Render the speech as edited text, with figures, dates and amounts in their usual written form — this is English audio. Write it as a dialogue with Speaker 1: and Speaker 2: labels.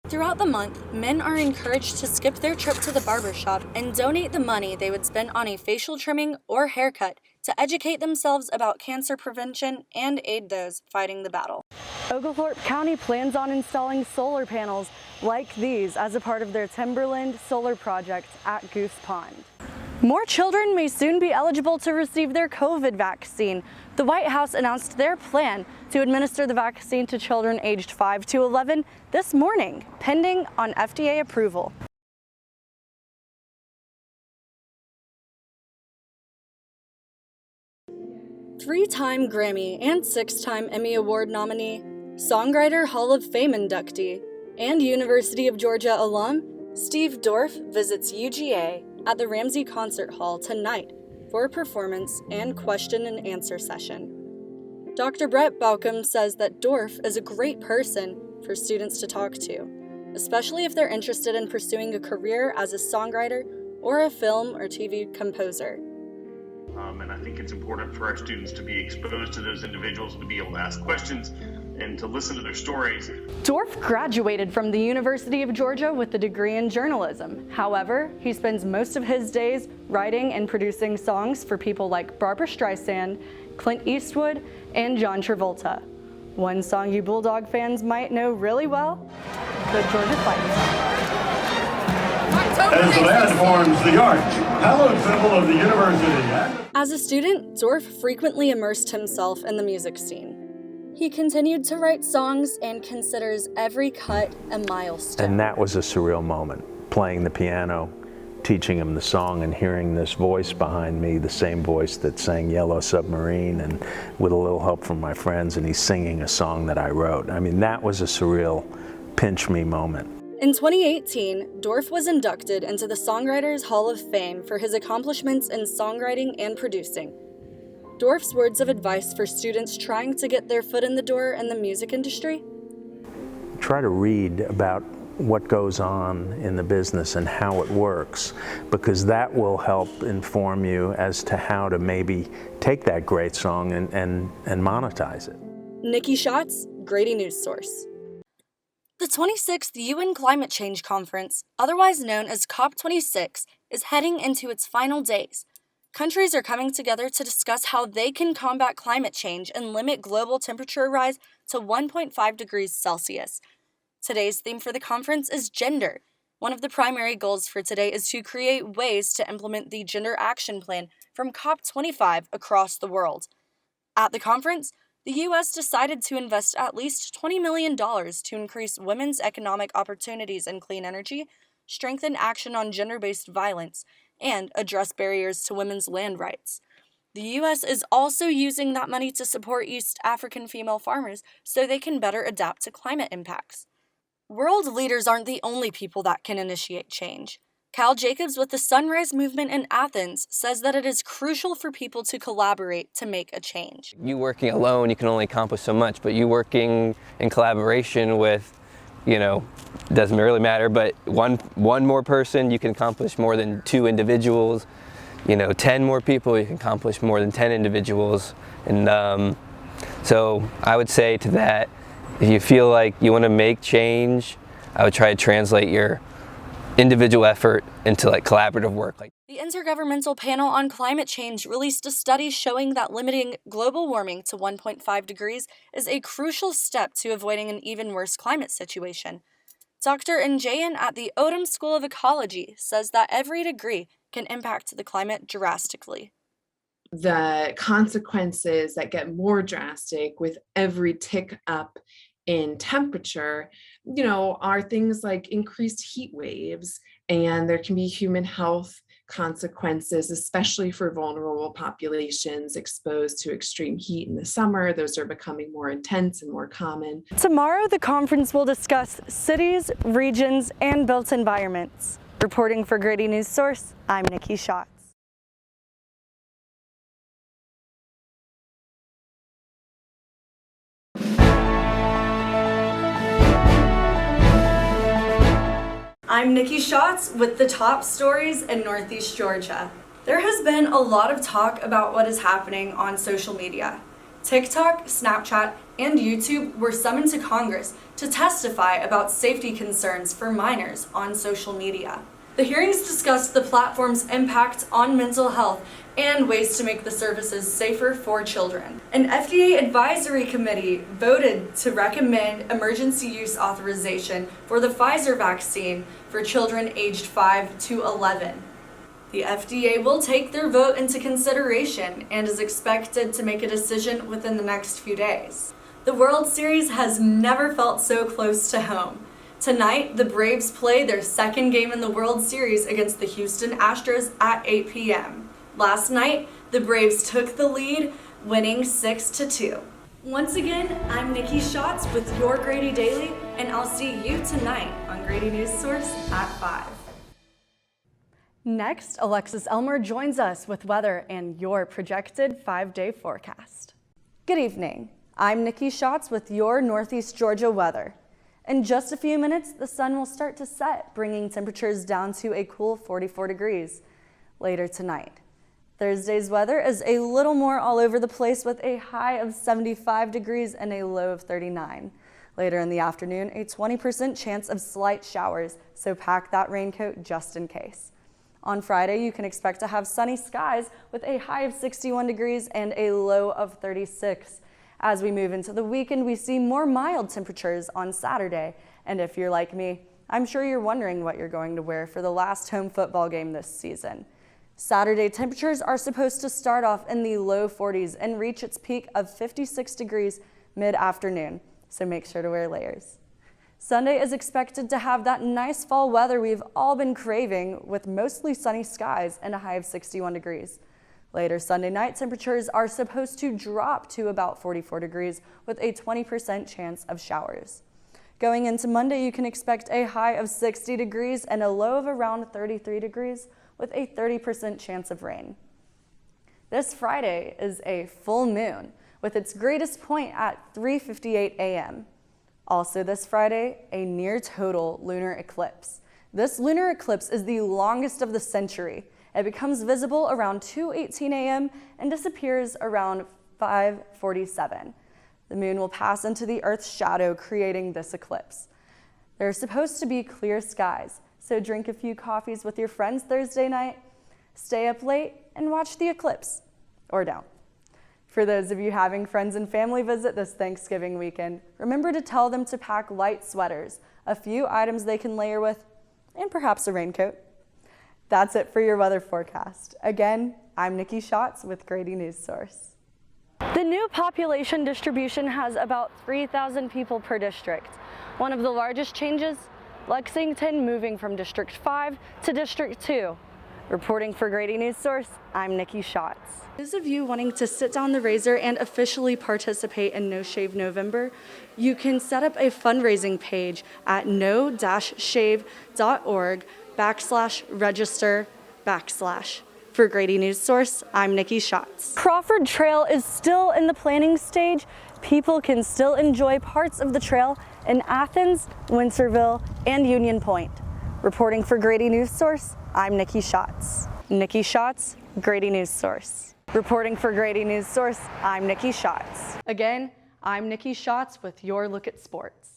Speaker 1: Throughout the month, men are encouraged to skip their trip to the barbershop and donate the money they would spend on a facial trimming or haircut to educate themselves about cancer prevention and aid those fighting the battle. Oglethorpe County plans on installing solar panels like these as a part of their Timberland solar project at Goose Pond. More children may soon be eligible to receive their COVID vaccine. The White House announced their plan to administer the vaccine to children aged 5 to 11 this morning, pending on FDA approval. Three-time Grammy and six-time Emmy Award nominee, Songwriter Hall of Fame inductee, and University of Georgia alum, Steve Dorff visits UGA at the Ramsey Concert Hall tonight for a performance and question and answer session. Dr. Brett Baucom says that Dorff is a great person for students to talk to, especially if they're interested in pursuing a career as a songwriter or a film or TV composer.
Speaker 2: And I think it's important for our students to be exposed to those individuals, to be able to ask questions and to listen to their stories.
Speaker 1: Dorff graduated from the University of Georgia with a degree in journalism. However, he spends most of his days writing and producing songs for people like Barbra Streisand, Clint Eastwood, and John Travolta. One song you Bulldog fans might know really well, the Georgia Fighting Song.
Speaker 3: As the band forms the arch, hallowed symbol of the university.
Speaker 1: As a student, Dorff frequently immersed himself in the music scene. He continued to write songs and considers every cut a milestone.
Speaker 4: And that was a surreal moment, playing the piano, teaching him the song and hearing this voice behind me, the same voice that sang Yellow Submarine, and with a little help from my friends, and he's singing a song that I wrote. I mean, that was a surreal pinch me moment.
Speaker 1: In 2018, Dorff was inducted into the Songwriters Hall of Fame for his accomplishments in songwriting and producing. Dorff's words of advice for students trying to get their foot in the door in the music industry?
Speaker 4: Try to read about what goes on in the business and how it works, because that will help inform you as to how to maybe take that great song and monetize it.
Speaker 1: Nikki Shotz, Grady Newsource. The 26th UN Climate Change Conference, otherwise known as COP26, is heading into its final days. Countries are coming together to discuss how they can combat climate change and limit global temperature rise to 1.5 degrees Celsius. Today's theme for the conference is gender. One of the primary goals for today is to create ways to implement the Gender Action Plan from COP25 across the world. At the conference, the U.S. decided to invest at least $20 million to increase women's economic opportunities in clean energy, strengthen action on gender-based violence, and address barriers to women's land rights. The U.S. is also using that money to support East African female farmers so they can better adapt to climate impacts. World leaders aren't the only people that can initiate change. Cal Jacobs with the Sunrise Movement in Athens says that it is crucial for people to collaborate to make a change.
Speaker 5: You working alone, you can only accomplish so much, but you working in collaboration with, doesn't really matter, but one more person, you can accomplish more than two individuals. 10 more people, you can accomplish more than 10 individuals. And so I would say to that, if you feel like you want to make change, I would try to translate your individual effort into collaborative work.
Speaker 1: The Intergovernmental Panel on Climate Change released a study showing that limiting global warming to 1.5 degrees is a crucial step to avoiding an even worse climate situation. Dr. Njayan at the Odum School of Ecology says that every degree can impact the climate drastically.
Speaker 6: The consequences that get more drastic with every tick up in temperature, are things like increased heat waves, and there can be human health consequences, especially for vulnerable populations exposed to extreme heat in the summer. Those are becoming more intense and more common.
Speaker 1: Tomorrow, the conference will discuss cities, regions, and built environments. Reporting for Grady Newsource, I'm Nikki Shotz. I'm Nikki Shotz with the top stories in Northeast Georgia. There has been a lot of talk about what is happening on social media. TikTok, Snapchat, and YouTube were summoned to Congress to testify about safety concerns for minors on social media. The hearings discussed the platform's impact on mental health and ways to make the services safer for children. An FDA advisory committee voted to recommend emergency use authorization for the Pfizer vaccine for children aged 5 to 11. The FDA will take their vote into consideration and is expected to make a decision within the next few days. The World Series has never felt so close to home. Tonight, the Braves play their second game in the World Series against the Houston Astros at 8 p.m. Last night, the Braves took the lead, winning 6-2. Once again, I'm Nikki Shotz with your Grady Daily, and I'll see you tonight on Grady Newsource at 5. Next, Alexis Elmer joins us with weather and your projected 5-day forecast. Good evening. I'm Nikki Shotz with your Northeast Georgia weather. In just a few minutes, the sun will start to set, bringing temperatures down to a cool 44 degrees later tonight. Thursday's weather is a little more all over the place with a high of 75 degrees and a low of 39. Later in the afternoon, a 20% chance of slight showers, so pack that raincoat just in case. On Friday, you can expect to have sunny skies with a high of 61 degrees and a low of 36. As we move into the weekend, we see more mild temperatures on Saturday. And if you're like me, I'm sure you're wondering what you're going to wear for the last home football game this season. Saturday temperatures are supposed to start off in the low 40s and reach its peak of 56 degrees mid-afternoon, so make sure to wear layers. Sunday is expected to have that nice fall weather we've all been craving with mostly sunny skies and a high of 61 degrees. Later Sunday night, temperatures are supposed to drop to about 44 degrees with a 20% chance of showers. Going into Monday, you can expect a high of 60 degrees and a low of around 33 degrees with a 30% chance of rain. This Friday is a full moon with its greatest point at 3:58 a.m. Also this Friday, a near total lunar eclipse. This lunar eclipse is the longest of the century. It becomes visible around 2:18 a.m. and disappears around 5:47. The moon will pass into the Earth's shadow, creating this eclipse. There are supposed to be clear skies, so drink a few coffees with your friends Thursday night, stay up late, and watch the eclipse. Or don't. For those of you having friends and family visit this Thanksgiving weekend, remember to tell them to pack light sweaters, a few items they can layer with, and perhaps a raincoat. That's it for your weather forecast. Again, I'm Nikki Shotz with Grady Newsource. The new population distribution has about 3,000 people per district. One of the largest changes, Lexington moving from District 5 to District 2. Reporting for Grady Newsource, I'm Nikki Shotz. Those of you wanting to sit down the razor and officially participate in No Shave November, you can set up a fundraising page at no-shave.org/register/. For Grady Newsource, I'm Nikki Shotz. Crawford Trail is still in the planning stage. People can still enjoy parts of the trail in Athens, Winterville, and Union Point. Reporting for Grady Newsource, I'm Nikki Shotz. Nikki Shotz, Grady Newsource. Reporting for Grady Newsource, I'm Nikki Shotz. Again, I'm Nikki Shotz with your look at sports.